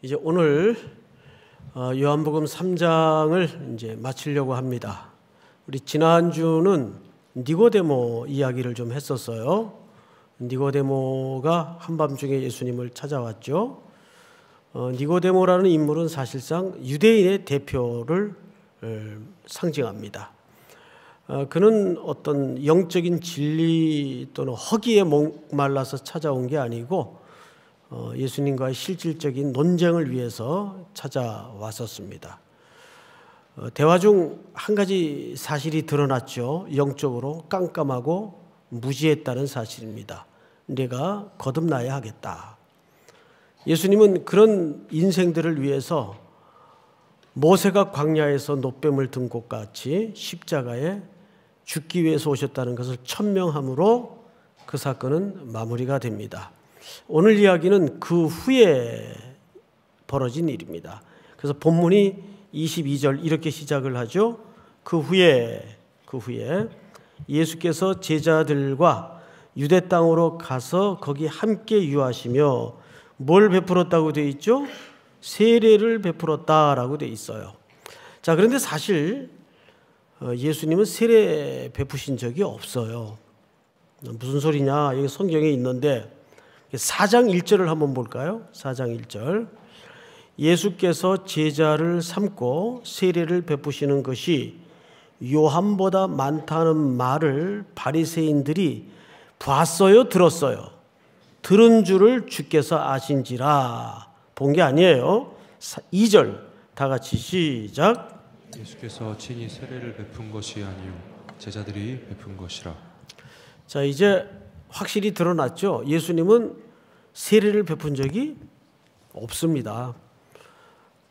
이제 오늘 요한복음 3장을 이제 마치려고 합니다. 우리 지난주는 니고데모 이야기를 좀 했었어요. 니고데모가 한밤중에 예수님을 찾아왔죠. 니고데모라는 인물은 사실상 유대인의 대표를 상징합니다. 그는 어떤 영적인 진리 또는 허기에 목말라서 찾아온 게 아니고 예수님과의 실질적인 논쟁을 위해서 찾아왔었습니다. 대화 중 한 가지 사실이 드러났죠. 영적으로 깜깜하고 무지했다는 사실입니다. 내가 거듭나야 하겠다. 예수님은 그런 인생들을 위해서 모세가 광야에서 놋뱀을 든 것 같이 십자가에 죽기 위해서 오셨다는 것을 천명함으로 그 사건은 마무리가 됩니다. 오늘 이야기는 그 후에 벌어진 일입니다. 그래서 본문이 22절 이렇게 시작을 하죠. 그 후에 예수께서 제자들과 유대 땅으로 가서 거기 함께 유하시며 뭘 베풀었다고 되어 있죠? 세례를 베풀었다라고 되어 있어요. 자, 그런데 사실 예수님은 세례 베푸신 적이 없어요. 무슨 소리냐? 여기 성경에 있는데 4장 1절을 한번 볼까요? 4장 1절. 예수께서 제자를 삼고 세례를 베푸시는 것이 요한보다 많다는 말을 바리새인들이 봤어요, 들었어요? 들은 줄을 주께서 아신지라. 본 게 아니에요. 2절 다 같이 시작. 예수께서 친히 세례를 베푼 것이 아니요 제자들이 베푼 것이라. 자, 이제 확실히 드러났죠. 예수님은 세례를 베푼 적이 없습니다.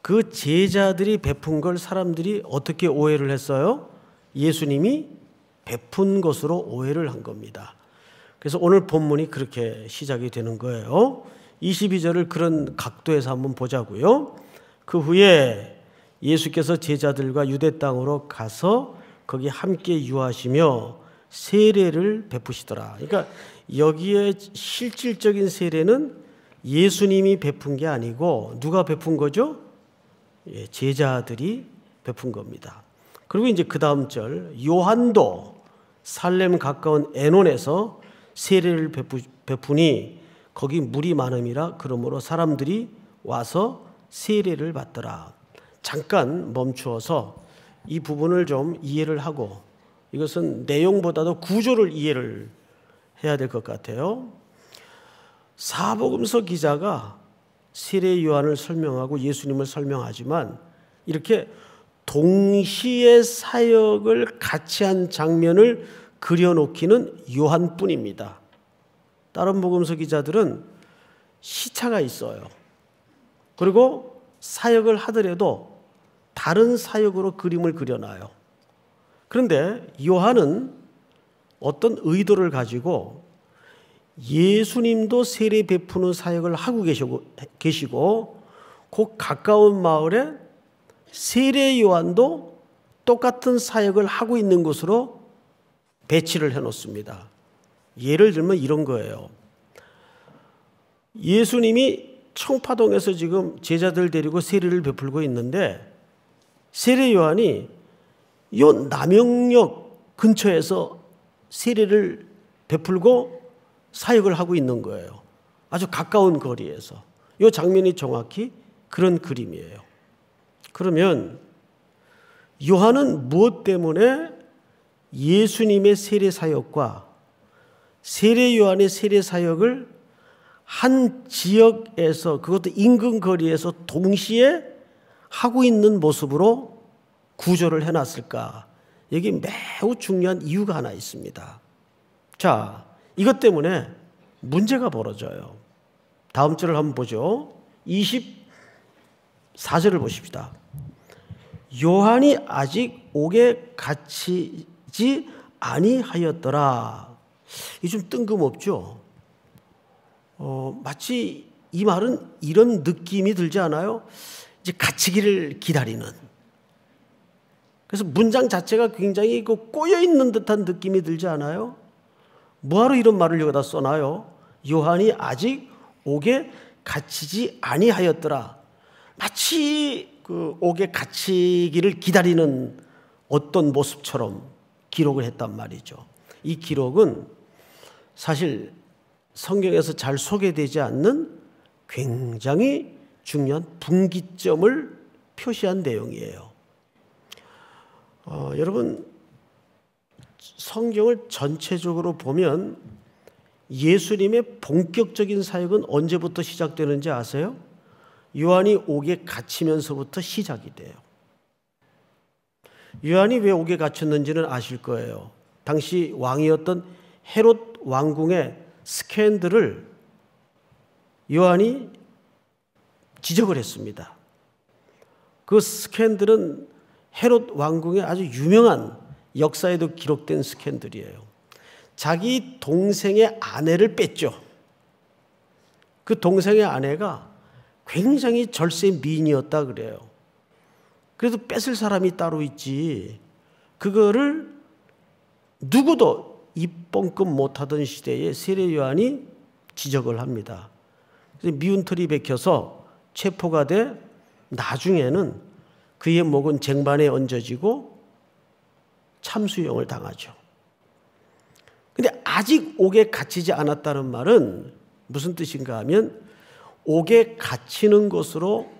그 제자들이 베푼 걸 사람들이 어떻게 오해를 했어요? 예수님이 베푼 것으로 오해를 한 겁니다. 그래서 오늘 본문이 그렇게 시작이 되는 거예요. 22절을 그런 각도에서 한번 보자고요. 그 후에 예수께서 제자들과 유대 땅으로 가서 거기 함께 유하시며 세례를 베푸시더라. 그러니까 여기에 실질적인 세례는 예수님이 베푼 게 아니고 누가 베푼 거죠? 제자들이 베푼 겁니다. 그리고 이제 그 다음 절, 요한도 살렘 가까운 에논에서 세례를 베푸니 거기 물이 많음이라 그러므로 사람들이 와서 세례를 받더라. 잠깐 멈추어서 이 부분을 좀 이해를 하고, 이것은 내용보다도 구조를 이해를 해야 될 것 같아요. 사복음서 기자가 세례 요한을 설명하고 예수님을 설명하지만 이렇게 동시에 사역을 같이 한 장면을 그려놓기는 요한뿐입니다. 다른 복음서 기자들은 시차가 있어요. 그리고 사역을 하더라도 다른 사역으로 그림을 그려놔요. 그런데 요한은 어떤 의도를 가지고 예수님도 세례 베푸는 사역을 하고 계시고 그 가까운 마을에 세례 요한도 똑같은 사역을 하고 있는 것으로 배치를 해놓습니다. 예를 들면 이런 거예요. 예수님이 청파동에서 지금 제자들 데리고 세례를 베풀고 있는데 세례 요한이 요 남영역 근처에서 세례를 베풀고 사역을 하고 있는 거예요. 아주 가까운 거리에서. 이 장면이 정확히 그런 그림이에요. 그러면 요한은 무엇 때문에 예수님의 세례 사역과 세례 요한의 세례 사역을 한 지역에서, 그것도 인근 거리에서 동시에 하고 있는 모습으로 구조를 해놨을까? 여기 매우 중요한 이유가 하나 있습니다. 자, 이것 때문에 문제가 벌어져요. 다음 절을 한번 보죠. 24절을 보십시다. 요한이 아직 옥에 갇히지 아니하였더라. 이 좀 뜬금없죠? 마치 이 말은 이런 느낌이 들지 않아요? 이제 갇히기를 기다리는. 그래서 문장 자체가 굉장히 꼬여있는 듯한 느낌이 들지 않아요? 뭐하러 이런 말을 여기다 써놔요? 요한이 아직 옥에 갇히지 아니하였더라. 마치 그 옥에 갇히기를 기다리는 어떤 모습처럼 기록을 했단 말이죠. 이 기록은 사실 성경에서 잘 소개되지 않는 굉장히 중요한 분기점을 표시한 내용이에요. 여러분, 성경을 전체적으로 보면 예수님의 본격적인 사역은 언제부터 시작되는지 아세요? 요한이 옥에 갇히면서부터 시작이 돼요. 요한이 왜 옥에 갇혔는지는 아실 거예요. 당시 왕이었던 헤롯 왕궁의 스캔들을 요한이 지적을 했습니다. 그 스캔들은 헤롯 왕궁의 아주 유명한 역사에도 기록된 스캔들이에요. 자기 동생의 아내를 뺐죠. 그 동생의 아내가 굉장히 절세 미인이었다 그래요. 그래도 뺏을 사람이 따로 있지. 그거를 누구도 입뻥끗 못하던 시대에 세례 요한이 지적을 합니다. 그래서 미운 털이 박혀서 체포가 돼 나중에는 그의 목은 쟁반에 얹어지고 참수형을 당하죠. 근데 아직 옥에 갇히지 않았다는 말은 무슨 뜻인가 하면 옥에 갇히는 것으로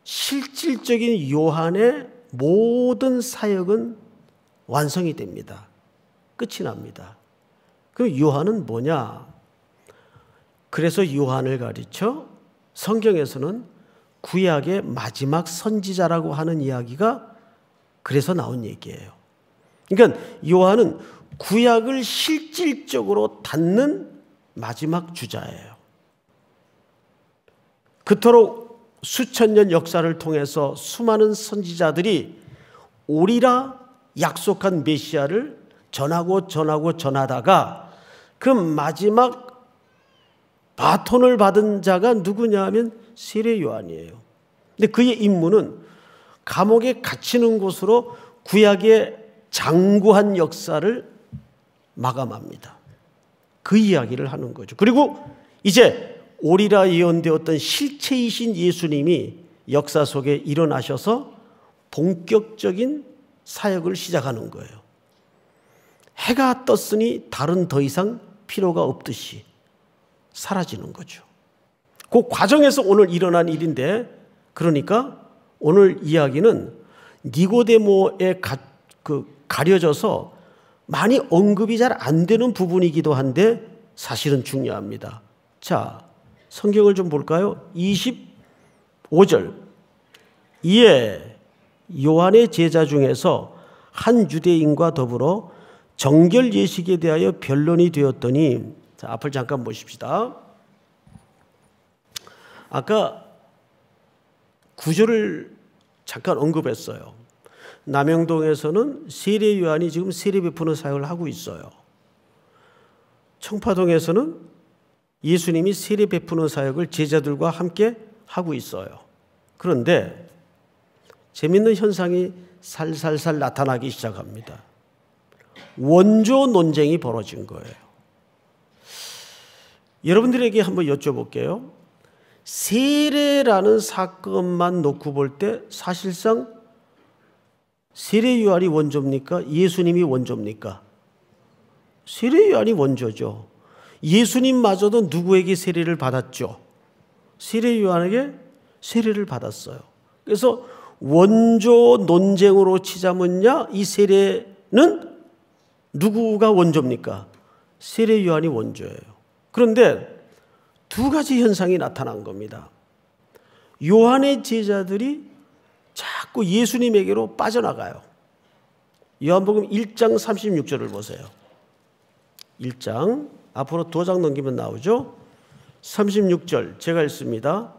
실질적인 요한의 모든 사역은 완성이 됩니다. 끝이 납니다. 그럼 요한은 뭐냐? 그래서 요한을 가르쳐 성경에서는 구약의 마지막 선지자라고 하는 이야기가 그래서 나온 얘기예요. 그러니까 요한은 구약을 실질적으로 닫는 마지막 주자예요. 그토록 수천 년 역사를 통해서 수많은 선지자들이 오리라 약속한 메시아를 전하다가 그 마지막 바톤을 받은 자가 누구냐 하면 세례 요한이에요. 근데 그의 임무는 감옥에 갇히는 곳으로 구약의 장구한 역사를 마감합니다. 그 이야기를 하는 거죠. 그리고 이제 오리라 예언되었던 실체이신 예수님이 역사 속에 일어나셔서 본격적인 사역을 시작하는 거예요. 해가 떴으니 달은 더 이상 필요가 없듯이 사라지는 거죠. 그 과정에서 오늘 일어난 일인데, 그러니까 오늘 이야기는 니고데모에 가려져서 많이 언급이 잘 안 되는 부분이기도 한데 사실은 중요합니다. 자, 성경을 좀 볼까요? 25절. 이에 요한의 제자 중에서 한 유대인과 더불어 정결 예식에 대하여 변론이 되었더니, 자, 앞을 잠깐 보십시다. 아까 구절을 잠깐 언급했어요. 남영동에서는 세례 요한이 지금 세례 베푸는 사역을 하고 있어요. 청파동에서는 예수님이 세례 베푸는 사역을 제자들과 함께 하고 있어요. 그런데 재밌는 현상이 살살살 나타나기 시작합니다. 원조 논쟁이 벌어진 거예요. 여러분들에게 한번 여쭤볼게요. 세례라는 사건만 놓고 볼 때 사실상 세례 요한이 원조입니까? 예수님이 원조입니까? 세례 요한이 원조죠. 예수님마저도 누구에게 세례를 받았죠? 세례 요한에게 세례를 받았어요. 그래서 원조 논쟁으로 치자면야 이 세례는 누구가 원조입니까? 세례 요한이 원조예요. 그런데 두 가지 현상이 나타난 겁니다. 요한의 제자들이 자꾸 예수님에게로 빠져나가요. 요한복음 1장 36절을 보세요. 1장 앞으로 2장 넘기면 나오죠. 36절 제가 읽습니다.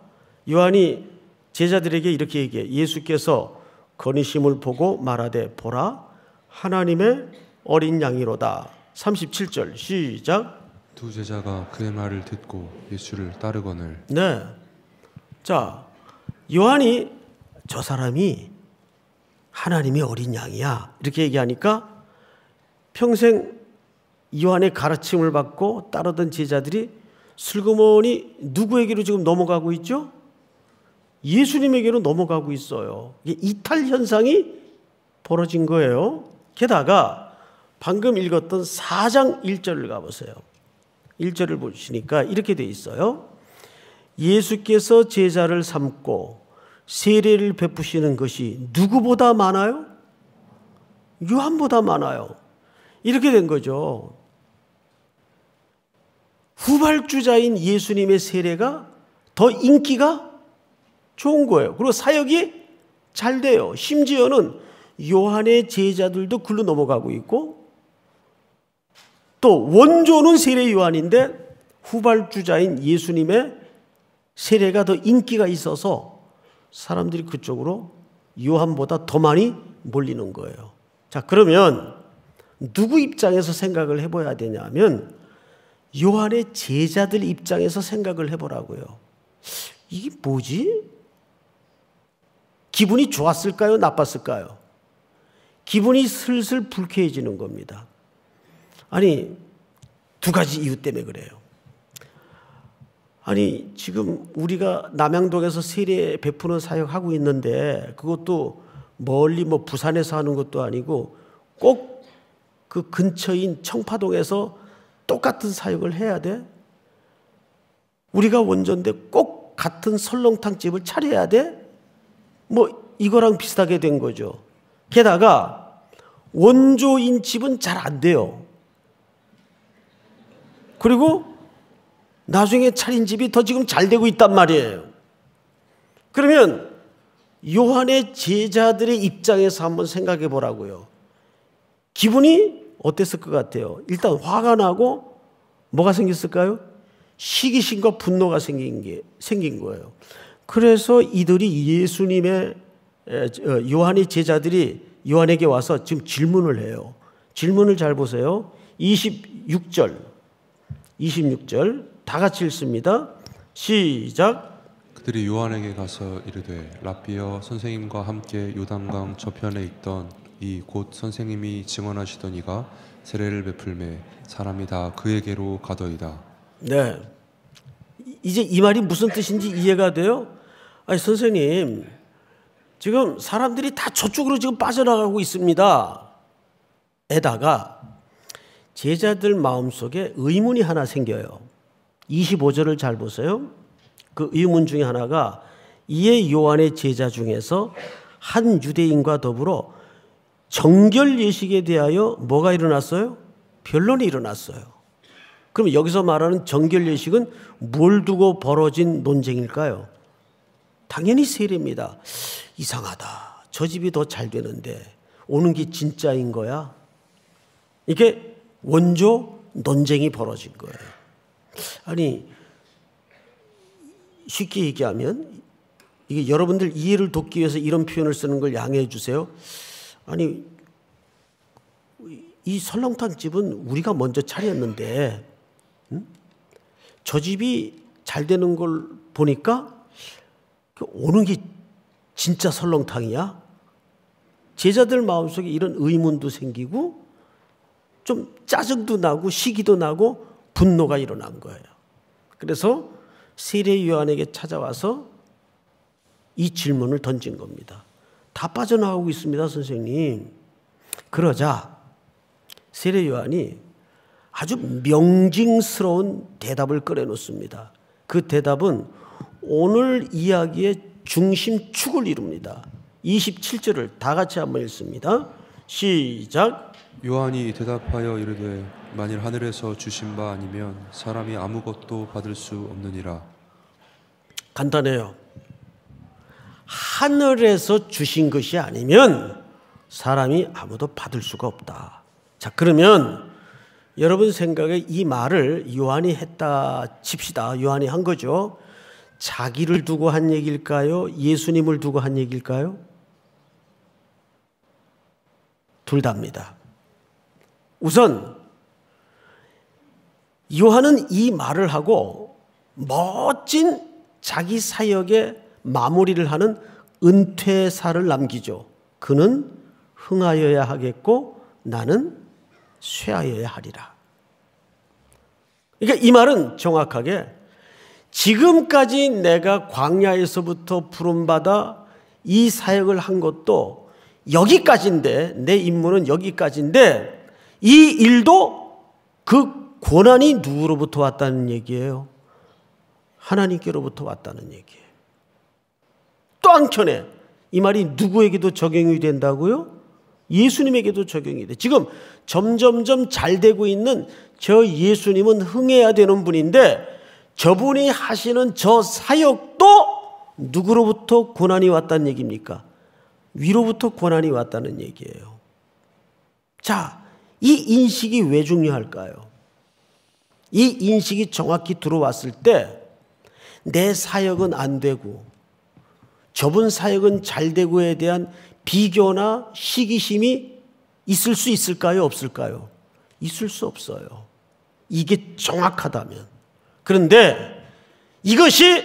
요한이 제자들에게 이렇게 얘기해. 예수께서 거니심을 보고 말하되 보라 하나님의 어린 양이로다. 37절 시작. 두 제자가 그의 말을 듣고 예수를 따르거늘. 네. 자, 요한이 저 사람이 하나님의 어린 양이야 이렇게 얘기하니까 평생 요한의 가르침을 받고 따르던 제자들이 슬그머니 누구에게로 지금 넘어가고 있죠? 예수님에게로 넘어가고 있어요. 이게 이탈 현상이 벌어진 거예요. 게다가 방금 읽었던 4장 1절을 가보세요. 1절을 보시니까 이렇게 돼 있어요. 예수께서 제자를 삼고 세례를 베푸시는 것이 누구보다 많아요? 요한보다 많아요. 이렇게 된 거죠. 후발주자인 예수님의 세례가 더 인기가 좋은 거예요. 그리고 사역이 잘 돼요. 심지어는 요한의 제자들도 글로 넘어가고 있고, 또 원조는 세례 요한인데 후발주자인 예수님의 세례가 더 인기가 있어서 사람들이 그쪽으로 요한보다 더 많이 몰리는 거예요. 자, 그러면 누구 입장에서 생각을 해봐야 되냐면 요한의 제자들 입장에서 생각을 해보라고요. 이게 뭐지? 기분이 좋았을까요? 나빴을까요? 기분이 슬슬 불쾌해지는 겁니다. 아니, 두 가지 이유 때문에 그래요. 아니, 지금 우리가 남양동에서 세례 베푸는 사역하고 있는데 그것도 멀리 부산에서 하는 것도 아니고 꼭 그 근처인 청파동에서 똑같은 사역을 해야 돼? 우리가 원조인데 꼭 같은 설렁탕 집을 차려야 돼? 이거랑 비슷하게 된 거죠. 게다가 원조인 집은 잘 안 돼요. 그리고 나중에 차린 집이 더 지금 잘 되고 있단 말이에요. 그러면 요한의 제자들의 입장에서 한번 생각해 보라고요. 기분이 어땠을 것 같아요? 일단 화가 나고 뭐가 생겼을까요? 시기심과 분노가 생긴 거예요. 그래서 이들이 예수님의 요한의 제자들이 요한에게 와서 지금 질문을 해요. 질문을 잘 보세요. 26절 다 같이 읽습니다. 시작. 그들이 요한에게 가서 이르되 랍비여, 선생님과 함께 요단강 저편에 있던 이 곧 선생님이 증언하시던 이가 세례를 베풀매 사람이 다 그에게로 가더이다. 네, 이제 이 말이 무슨 뜻인지 이해가 돼요? 아니, 선생님, 지금 사람들이 다 저쪽으로 지금 빠져나가고 있습니다. 에다가 제자들 마음속에 의문이 하나 생겨요. 25절을 잘 보세요. 그 의문 중에 하나가, 이에 요한의 제자 중에서 한 유대인과 더불어 정결 예식에 대하여 뭐가 일어났어요? 변론이 일어났어요. 그럼 여기서 말하는 정결 예식은 뭘 두고 벌어진 논쟁일까요? 당연히 세례입니다. 이상하다. 저 집이 더 잘 되는데 오는 게 진짜인 거야? 이게 원조 논쟁이 벌어진 거예요. 아니, 쉽게 얘기하면, 이게 여러분들 이해를 돕기 위해서 이런 표현을 쓰는 걸 양해해 주세요. 아니, 이 설렁탕 집은 우리가 먼저 차렸는데, 저 집이 잘 되는 걸 보니까 오는 게 진짜 설렁탕이야? 제자들 마음속에 이런 의문도 생기고 좀 짜증도 나고 시기도 나고 분노가 일어난 거예요. 그래서 세례 요한에게 찾아와서 이 질문을 던진 겁니다. 다 빠져나가고 있습니다, 선생님. 그러자 세례 요한이 아주 명징스러운 대답을 꺼내놓습니다. 그 대답은 오늘 이야기의 중심축을 이룹니다. 27절을 다 같이 한번 읽습니다. 시작. 요한이 대답하여 이르되 만일 하늘에서 주신 바 아니면 사람이 아무것도 받을 수 없느니라. 간단해요. 하늘에서 주신 것이 아니면 사람이 아무도 받을 수가 없다. 자, 그러면 여러분 생각에 이 말을 요한이 했다 칩시다. 요한이 한 거죠. 자기를 두고 한 얘기일까요? 예수님을 두고 한 얘기일까요? 둘 다입니다. 우선 요한은 이 말을 하고 멋진 자기 사역의 마무리를 하는 은퇴사를 남기죠. 그는 흥하여야 하겠고 나는 쇠하여야 하리라. 그러니까 이 말은 정확하게 지금까지 내가 광야에서부터 부름받아 이 사역을 한 것도 여기까지인데, 내 임무는 여기까지인데, 이 일도 그 고난이 누구로부터 왔다는 얘기예요? 하나님께로부터 왔다는 얘기예요. 또 한켠에 이 말이 누구에게도 적용이 된다고요? 예수님에게도 적용이 돼. 지금 점점점 잘 되고 있는 저 예수님은 흥해야 되는 분인데, 저분이 하시는 저 사역도 누구로부터 고난이 왔다는 얘기입니까? 위로부터 고난이 왔다는 얘기예요. 자, 이 인식이 왜 중요할까요? 이 인식이 정확히 들어왔을 때 내 사역은 안 되고 저분 사역은 잘 되고에 대한 비교나 시기심이 있을 수 있을까요? 없을까요? 있을 수 없어요. 이게 정확하다면. 그런데 이것이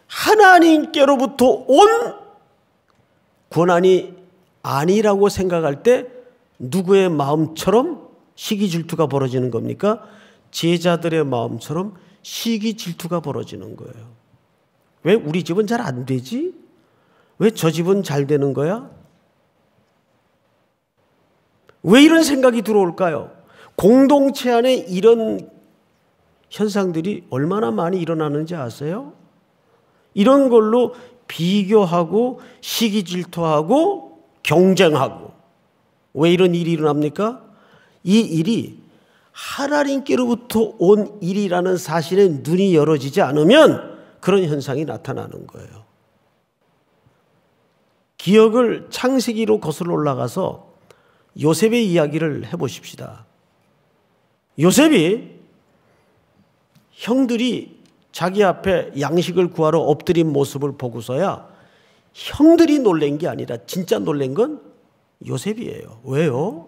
하나님께로부터 온 고난이 아니라고 생각할 때 누구의 마음처럼 시기 질투가 벌어지는 겁니까? 제자들의 마음처럼 시기 질투가 벌어지는 거예요. 왜 우리 집은 잘 안 되지? 왜 저 집은 잘 되는 거야? 왜 이런 생각이 들어올까요? 공동체 안에 이런 현상들이 얼마나 많이 일어나는지 아세요? 이런 걸로 비교하고 시기 질투하고 경쟁하고. 왜 이런 일이 일어납니까? 이 일이 하나님께로부터 온 일이라는 사실에 눈이 열어지지 않으면 그런 현상이 나타나는 거예요. 기억을 창세기로 거슬러 올라가서 요셉의 이야기를 해보십시다. 요셉이 형들이 자기 앞에 양식을 구하러 엎드린 모습을 보고서야 형들이 놀란 게 아니라 진짜 놀란 건 요셉이에요. 왜요?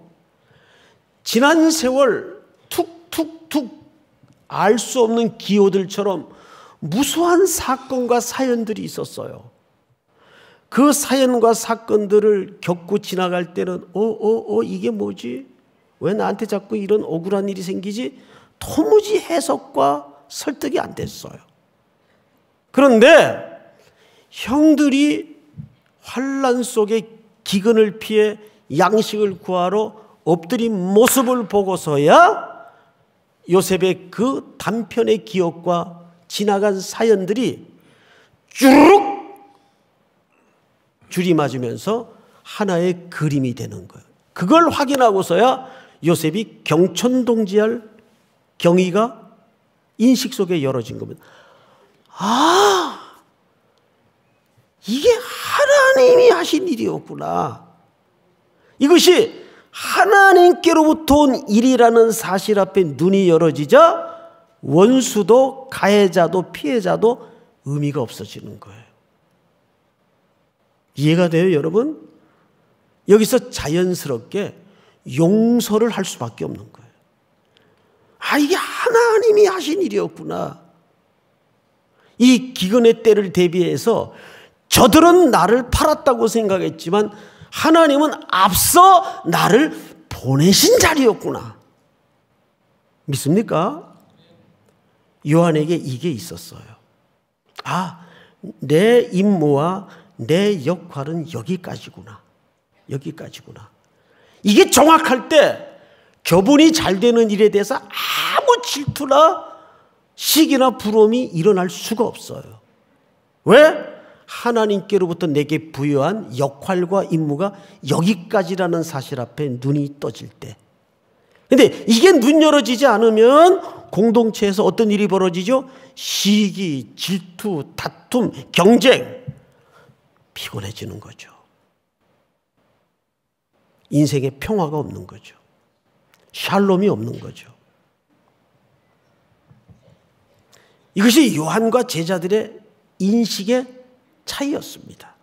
지난 세월 툭툭툭 알 수 없는 기호들처럼 무수한 사건과 사연들이 있었어요. 그 사연과 사건들을 겪고 지나갈 때는 이게 뭐지? 왜 나한테 자꾸 이런 억울한 일이 생기지? 도무지 해석과 설득이 안 됐어요. 그런데 형들이 환난 속에 기근을 피해 양식을 구하러 엎드린 모습을 보고서야 요셉의 그 단편의 기억과 지나간 사연들이 쭈르륵 줄이 맞으면서 하나의 그림이 되는 거예요. 그걸 확인하고서야 요셉이 경천동지할 경위가 인식 속에 열어진 겁니다. 아, 이게 하나님이 하신 일이었구나. 이것이 하나님께로부터 온 일이라는 사실 앞에 눈이 열어지자 원수도 가해자도 피해자도 의미가 없어지는 거예요. 이해가 돼요, 여러분? 여기서 자연스럽게 용서를 할 수밖에 없는 거예요. 아, 이게 하나님이 하신 일이었구나. 이 기근의 때를 대비해서 저들은 나를 팔았다고 생각했지만 하나님은 앞서 나를 보내신 자리였구나. 믿습니까? 요한에게 이게 있었어요. 아, 내 임무와 내 역할은 여기까지구나. 여기까지구나. 이게 정확할 때 저분이 잘 되는 일에 대해서 아무 질투나 시기나 부러움이 일어날 수가 없어요. 왜? 하나님께로부터 내게 부여한 역할과 임무가 여기까지라는 사실 앞에 눈이 떠질 때. 근데 이게 눈 열어지지 않으면 공동체에서 어떤 일이 벌어지죠? 시기, 질투, 다툼, 경쟁. 피곤해지는 거죠. 인생에 평화가 없는 거죠. 샬롬이 없는 거죠. 이것이 요한과 제자들의 인식의 차이였습니다.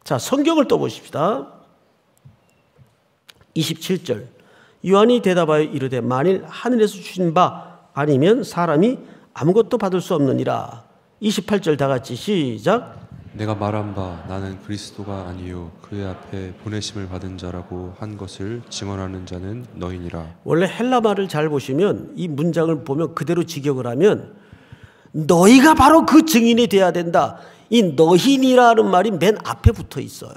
자, 성경을 떠보십시다. 27절. 요한이 대답하여 이르되 만일 하늘에서 주신 바 아니면 사람이 아무것도 받을 수 없느니라. 28절 다 같이 시작. 내가 말한 바 나는 그리스도가 아니요 그의 앞에 보내심을 받은 자라고 한 것을 증언하는 자는 너희니라. 원래 헬라 말을 잘 보시면 이 문장을 보면 그대로 직역을 하면 너희가 바로 그 증인이 돼야 된다. 이 너희니라는 말이 맨 앞에 붙어 있어요.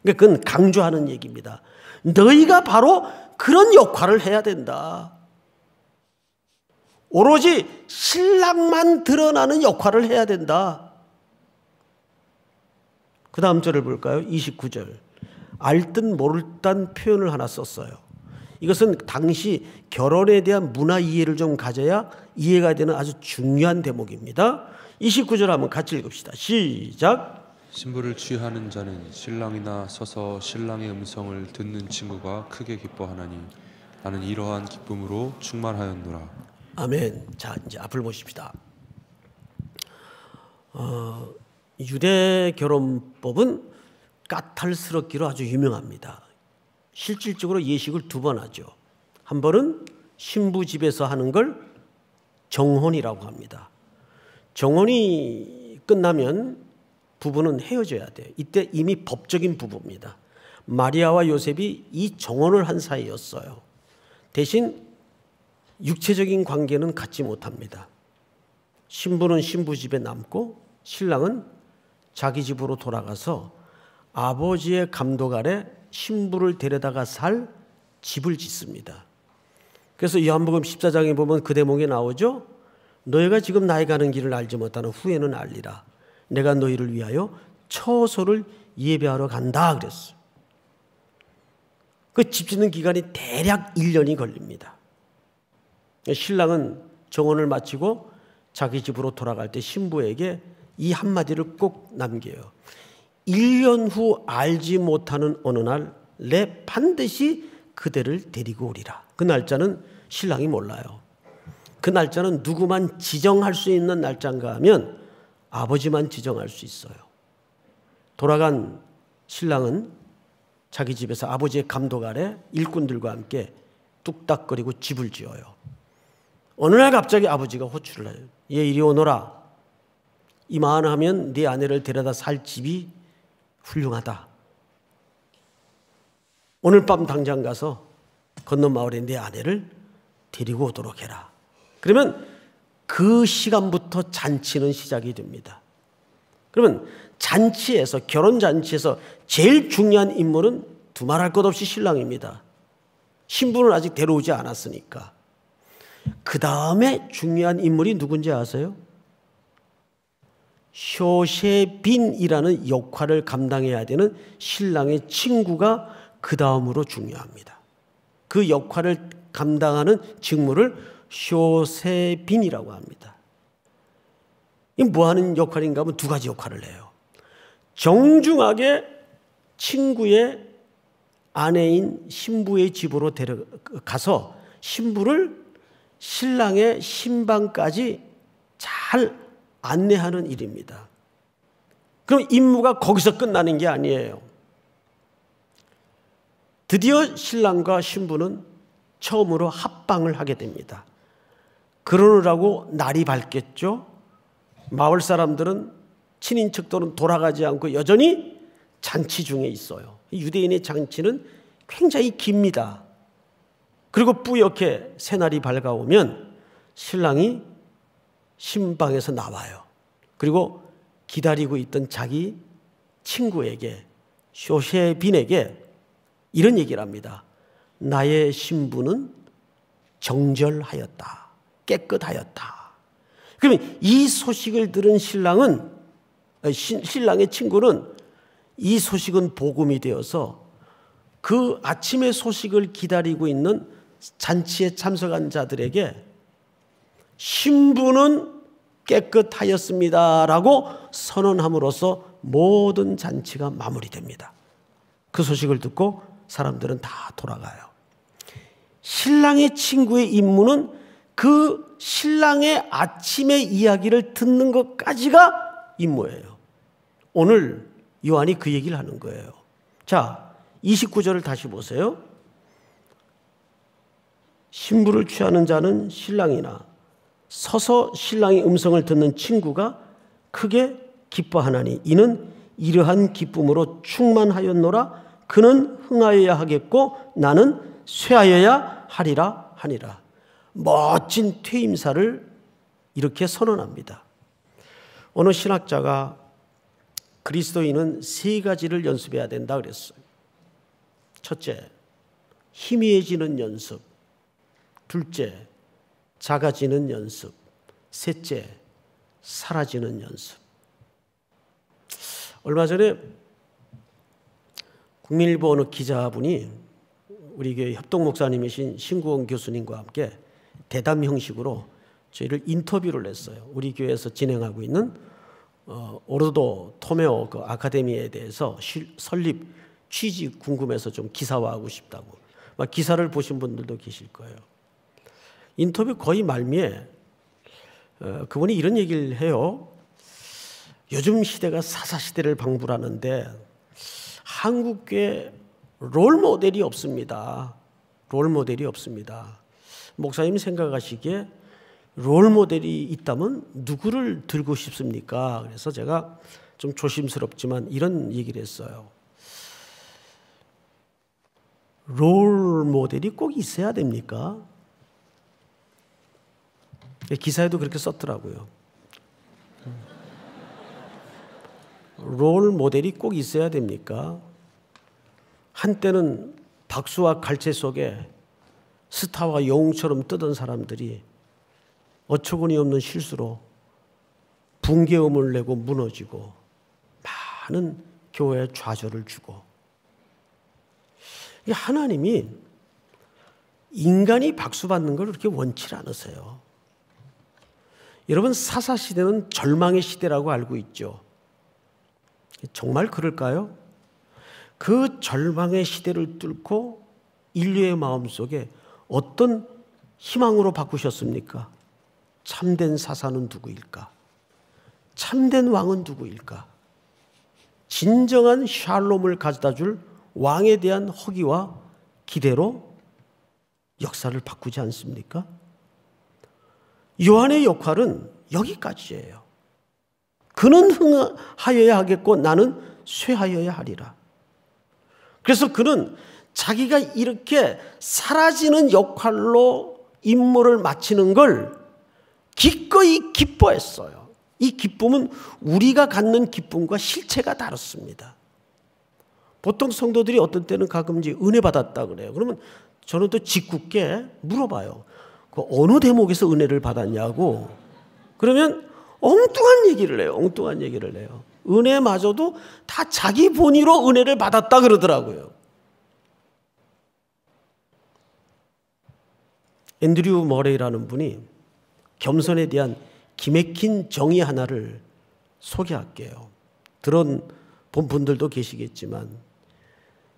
그건 강조하는 얘기입니다. 너희가 바로 그런 역할을 해야 된다. 오로지 신랑만 드러나는 역할을 해야 된다. 그 다음 절을 볼까요? 29절. 알 듯 모를 듯한 표현을 하나 썼어요. 이것은 당시 결혼에 대한 문화 이해를 좀 가져야 이해가 되는 아주 중요한 대목입니다. 29절 한번 같이 읽읍시다. 시작. 신부를 취하는 자는 신랑이나 서서 신랑의 음성을 듣는 친구가 크게 기뻐하나니 나는 이러한 기쁨으로 충만하였노라. 아멘. 자, 이제 앞을 보십시다. 유대 결혼법은 까탈스럽기로 아주 유명합니다. 실질적으로 예식을 두 번 하죠. 한 번은 신부 집에서 하는 걸 정혼이라고 합니다. 정혼이 끝나면 부부는 헤어져야 돼요. 이때 이미 법적인 부부입니다. 마리아와 요셉이 이 정혼을 한 사이였어요. 대신 육체적인 관계는 갖지 못합니다. 신부는 신부 집에 남고 신랑은 자기 집으로 돌아가서 아버지의 감독 아래 신부를 데려다가 살 집을 짓습니다. 그래서 요한복음 14장에 보면 그 대목이 나오죠. 너희가 지금 나의 가는 길을 알지 못하는 후에는 알리라. 내가 너희를 위하여 처소를 예배하러 간다 그랬어요. 그 집 짓는 기간이 대략 1년이 걸립니다. 신랑은 정혼을 마치고 자기 집으로 돌아갈 때 신부에게 이 한마디를 꼭 남겨요. 1년 후 알지 못하는 어느 날 내 반드시 그대를 데리고 오리라. 그 날짜는 신랑이 몰라요. 그 날짜는 누구만 지정할 수 있는 날짜인가 하면 아버지만 지정할 수 있어요. 돌아간 신랑은 자기 집에서 아버지의 감독 아래 일꾼들과 함께 뚝딱거리고 집을 지어요. 어느 날 갑자기 아버지가 호출을 해요. 얘 이리 오너라. 이만하면 네 아내를 데려다 살 집이 훌륭하다. 오늘 밤 당장 가서 건너 마을에 네 아내를 데리고 오도록 해라. 그러면 그 시간부터 잔치는 시작이 됩니다. 그러면 잔치에서, 결혼잔치에서 제일 중요한 인물은 두말할 것 없이 신랑입니다. 신부는 아직 데려오지 않았으니까. 그 다음에 중요한 인물이 누군지 아세요? 쇼셰빈이라는 역할을 감당해야 되는 신랑의 친구가 그 다음으로 중요합니다. 그 역할을 감당하는 직무를 쇼세빈이라고 합니다. 이 뭐 하는 역할인가 하면 두 가지 역할을 해요. 정중하게 친구의 아내인 신부의 집으로 데려가서 신부를 신랑의 신방까지 잘 안내하는 일입니다. 그럼 임무가 거기서 끝나는 게 아니에요. 드디어 신랑과 신부는 처음으로 합방을 하게 됩니다. 그러느라고 날이 밝겠죠. 마을 사람들은 친인척들은 돌아가지 않고 여전히 잔치 중에 있어요. 유대인의 잔치는 굉장히 깁니다. 그리고 뿌옇게 새날이 밝아오면 신랑이 신방에서 나와요. 그리고 기다리고 있던 자기 친구에게, 쇼셰빈에게 이런 얘기를 합니다. 나의 신부는 정결하였다. 깨끗하였다. 그러면 이 소식을 들은 신랑의 친구는 이 소식은 복음이 되어서 그 아침의 소식을 기다리고 있는 잔치에 참석한 자들에게 신부는 깨끗하였습니다라고 선언함으로써 모든 잔치가 마무리됩니다. 그 소식을 듣고 사람들은 다 돌아가요. 신랑의 친구의 임무는 그 신랑의 아침의 이야기를 듣는 것까지가 임무예요. 오늘 요한이 그 얘기를 하는 거예요. 자, 29절을 다시 보세요. 신부를 취하는 자는 신랑이나 서서 신랑의 음성을 듣는 친구가 크게 기뻐하나니 이는 이러한 기쁨으로 충만하였노라. 그는 흥하여야 하겠고 나는 쇠하여야 하리라 하니라. 멋진 퇴임사를 이렇게 선언합니다. 어느 신학자가 그리스도인은 세 가지를 연습해야 된다 그랬어요. 첫째, 희미해지는 연습. 둘째, 작아지는 연습. 셋째, 사라지는 연습. 얼마 전에 국민일보 어느 기자분이 우리 교회 협동 목사님이신 신구원 교수님과 함께 대담 형식으로 저희를 인터뷰를 했어요. 우리 교회에서 진행하고 있는 오르도 토메오 그 아카데미에 대해서 설립 취지 궁금해서 좀 기사화하고 싶다고. 기사를 보신 분들도 계실 거예요. 인터뷰 거의 말미에 그분이 이런 얘기를 해요. 요즘 시대가 사사시대를 방불하는데 한국교회 롤모델이 없습니다. 롤모델이 없습니다. 목사님 생각하시기에 롤모델이 있다면 누구를 들고 싶습니까? 그래서 제가 좀 조심스럽지만 이런 얘기를 했어요. 롤모델이 꼭 있어야 됩니까? 기사에도 그렇게 썼더라고요. 롤모델이 꼭 있어야 됩니까? 한때는 박수와 갈채 속에 스타와 영웅처럼 뜨던 사람들이 어처구니 없는 실수로 붕괴음을 내고 무너지고 많은 교회에 좌절을 주고, 하나님이 인간이 박수받는 걸 그렇게 원치 않으세요. 여러분, 사사시대는 절망의 시대라고 알고 있죠. 정말 그럴까요? 그 절망의 시대를 뚫고 인류의 마음속에 어떤 희망으로 바꾸셨습니까? 참된 사사는 누구일까? 참된 왕은 누구일까? 진정한 샬롬을 가져다 줄 왕에 대한 허기와 기대로 역사를 바꾸지 않습니까? 요한의 역할은 여기까지예요. 그는 흥하여야 하겠고 나는 쇠하여야 하리라. 그래서 그는 자기가 이렇게 사라지는 역할로 임무를 마치는 걸 기꺼이 기뻐했어요. 이 기쁨은 우리가 갖는 기쁨과 실체가 다릅니다. 보통 성도들이 어떤 때는 가끔씩 은혜 받았다 그래요. 그러면 저는 또 짓궂게 물어봐요. 그 어느 대목에서 은혜를 받았냐고. 그러면 엉뚱한 얘기를 해요. 엉뚱한 얘기를 해요. 은혜마저도 다 자기 본의로 은혜를 받았다 그러더라고요. 앤드류 머레이라는 분이 겸손에 대한 기맥힌 정의 하나를 소개할게요. 들어본 분들도 계시겠지만,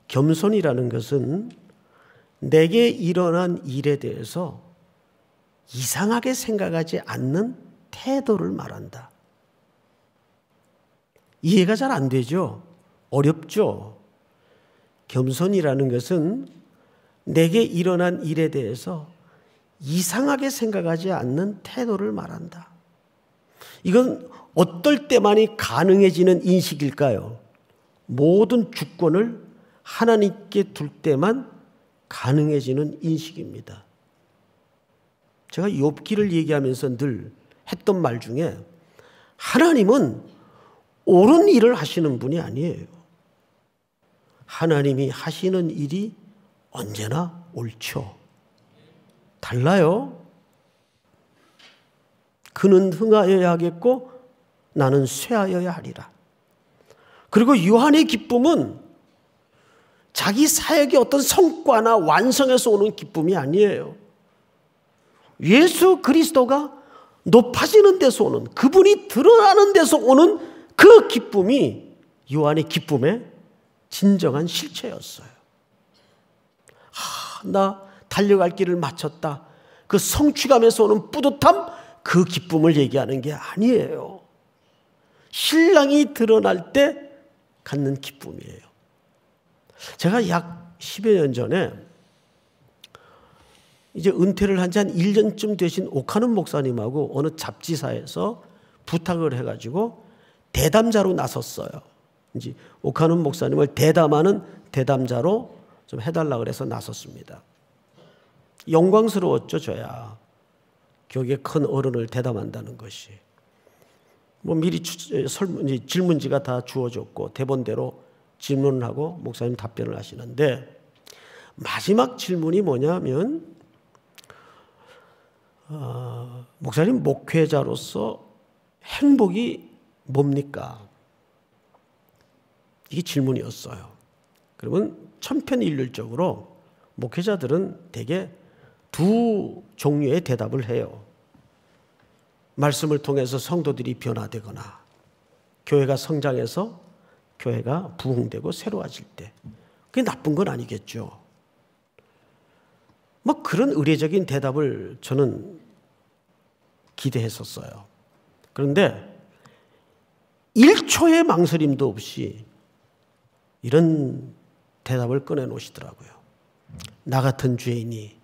겸손이라는 것은 내게 일어난 일에 대해서 이상하게 생각하지 않는 태도를 말한다. 이해가 잘 안 되죠? 어렵죠? 겸손이라는 것은 내게 일어난 일에 대해서 이상하게 생각하지 않는 태도를 말한다. 이건 어떨 때만이 가능해지는 인식일까요? 모든 주권을 하나님께 둘 때만 가능해지는 인식입니다. 제가 욥기를 얘기하면서 늘 했던 말 중에 하나님은 옳은 일을 하시는 분이 아니에요. 하나님이 하시는 일이 언제나 옳죠. 달라요. 그는 흥하여야 하겠고 나는 쇠하여야 하리라. 그리고 요한의 기쁨은 자기 사역의 어떤 성과나 완성에서 오는 기쁨이 아니에요. 예수 그리스도가 높아지는 데서 오는, 그분이 드러나는 데서 오는 그 기쁨이 요한의 기쁨의 진정한 실체였어요. 나 달려갈 길을 마쳤다. 그 성취감에서 오는 뿌듯함, 그 기쁨을 얘기하는 게 아니에요. 신랑이 드러날 때 갖는 기쁨이에요. 제가 약 10여 년 전에 이제 은퇴를 한 지 한 1년쯤 되신 오카는 목사님하고 어느 잡지사에서 부탁을 해가지고 대담자로 나섰어요. 이제 오카는 목사님을 대담하는 대담자로 좀 해달라 그래서 나섰습니다. 영광스러웠죠, 저야. 교육의 큰 어른을 대담한다는 것이 뭐 미리 질문지가 다 주어졌고 대본대로 질문을 하고 목사님 답변을 하시는데 마지막 질문이 뭐냐면 목사님 목회자로서 행복이 뭡니까? 이게 질문이었어요. 그러면 천편일률적으로 목회자들은 대개 두 종류의 대답을 해요. 말씀을 통해서 성도들이 변화되거나 교회가 성장해서 교회가 부흥되고 새로워질 때 그게 나쁜 건 아니겠죠. 뭐 그런 의례적인 대답을 저는 기대했었어요. 그런데 1초의 망설임도 없이 이런 대답을 꺼내놓으시더라고요. 나 같은 죄인이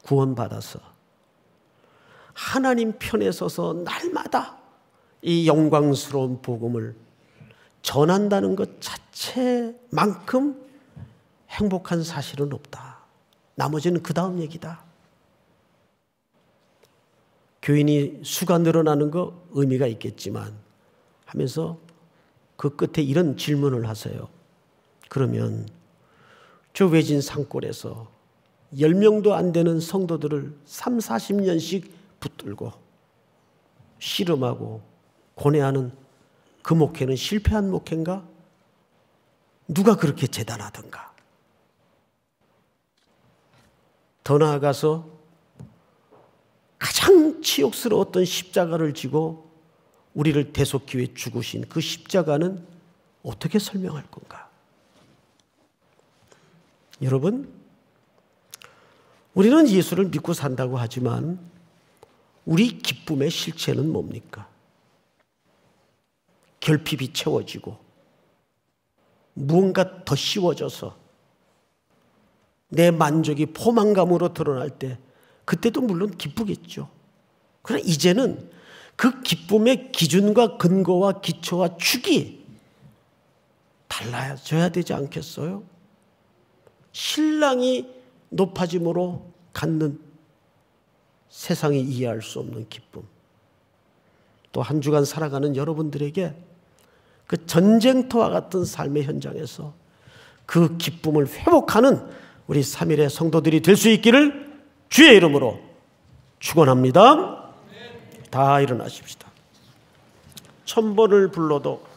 구원받아서 하나님 편에 서서 날마다 이 영광스러운 복음을 전한다는 것 자체만큼 행복한 사실은 없다. 나머지는 그 다음 얘기다. 교인이 수가 늘어나는 거 의미가 있겠지만 하면서 그 끝에 이런 질문을 하세요. 그러면 저 외진 산골에서 10명도 안 되는 성도들을 30-40년씩 붙들고 씨름하고 고뇌하는 그 목회는 실패한 목회인가? 누가 그렇게 재단하던가? 더 나아가서 가장 치욕스러웠던 십자가를 지고 우리를 대속기 위해 죽으신 그 십자가는 어떻게 설명할 건가? 여러분, 우리는 예수를 믿고 산다고 하지만 우리 기쁨의 실체는 뭡니까? 결핍이 채워지고 무언가 더 씌워져서 내 만족이 포만감으로 드러날 때 그때도 물론 기쁘겠죠. 그러나 이제는 그 기쁨의 기준과 근거와 기초와 축이 달라져야 되지 않겠어요? 신랑이 높아짐으로 갖는 세상이 이해할 수 없는 기쁨. 또 한 주간 살아가는 여러분들에게 그 전쟁터와 같은 삶의 현장에서 그 기쁨을 회복하는 우리 3일의 성도들이 될 수 있기를 주의 이름으로 축원합니다. 다 일어나십시다. 1000번을 불러도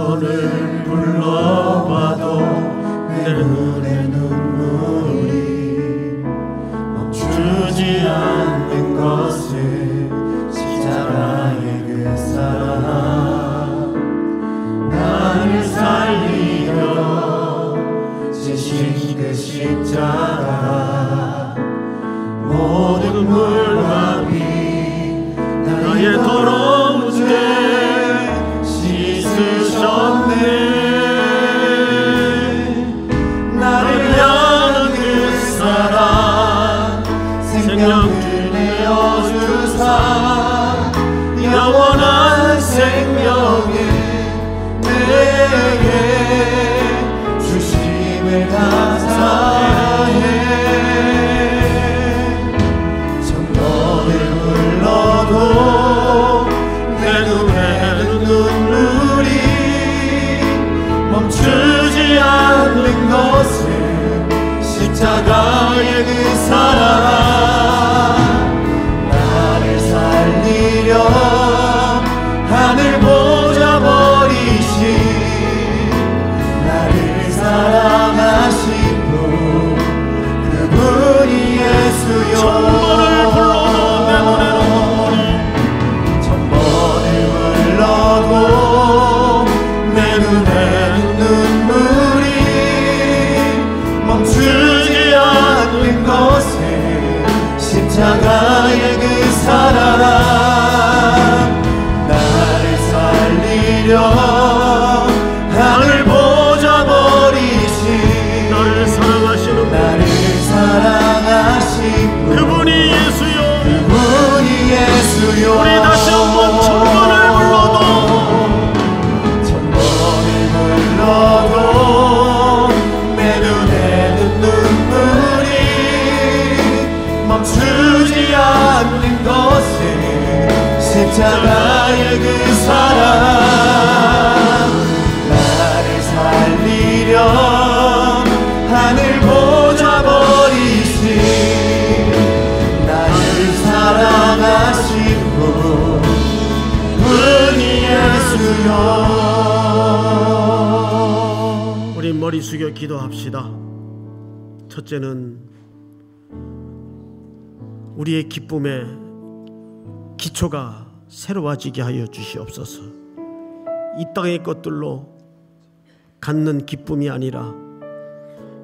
천번을 불러봐도 내 눈에 눈물이 멈추지 않는 것은 십자가의 그 사랑 나를 살리려 지신 그 십자가 모든 물과 비 나의 더러운 죄 나를 향한 그 사랑 생명을 내어주사 영원한 생명을 내게 주심을 감사해 천번을 불러도 내 눈에는 눈물이 멈추지 않는 것은 십자가의 그 사랑 나를 살리려 하늘 보좌 버리신 나를 사랑하신 분 그분이 예수여 천번을 불러도 내 눈에는 천번을 불러도 내 눈에는 눈물이 멈추지 않는 것은 십자가의 그 사랑 나를 살리려 하늘 보좌 버리신 나를 사랑하신 분 십자가의 그 사랑 나를 살리려 하늘 보좌 버리신 나를 사랑하신 분이 예수여. 우리 머리 숙여 기도합시다. 첫째는 우리의 기쁨의 기초가 새로워지게 하여 주시옵소서. 이 땅의 것들로 갖는 기쁨이 아니라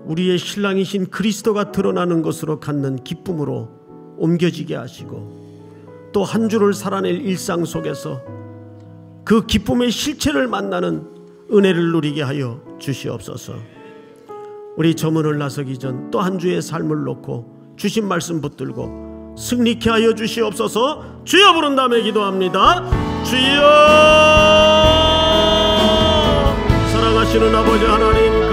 우리의 신랑이신 그리스도가 드러나는 것으로 갖는 기쁨으로 옮겨지게 하시고, 또 한 주를 살아낼 일상 속에서 그 기쁨의 실체를 만나는 은혜를 누리게 하여 주시옵소서. 우리 저문을 나서기 전 또 한 주의 삶을 놓고 주신 말씀 붙들고 승리케 하여 주시옵소서. 주여 부른 다음에 기도합니다. 주여. 사랑하시는 아버지 하나님,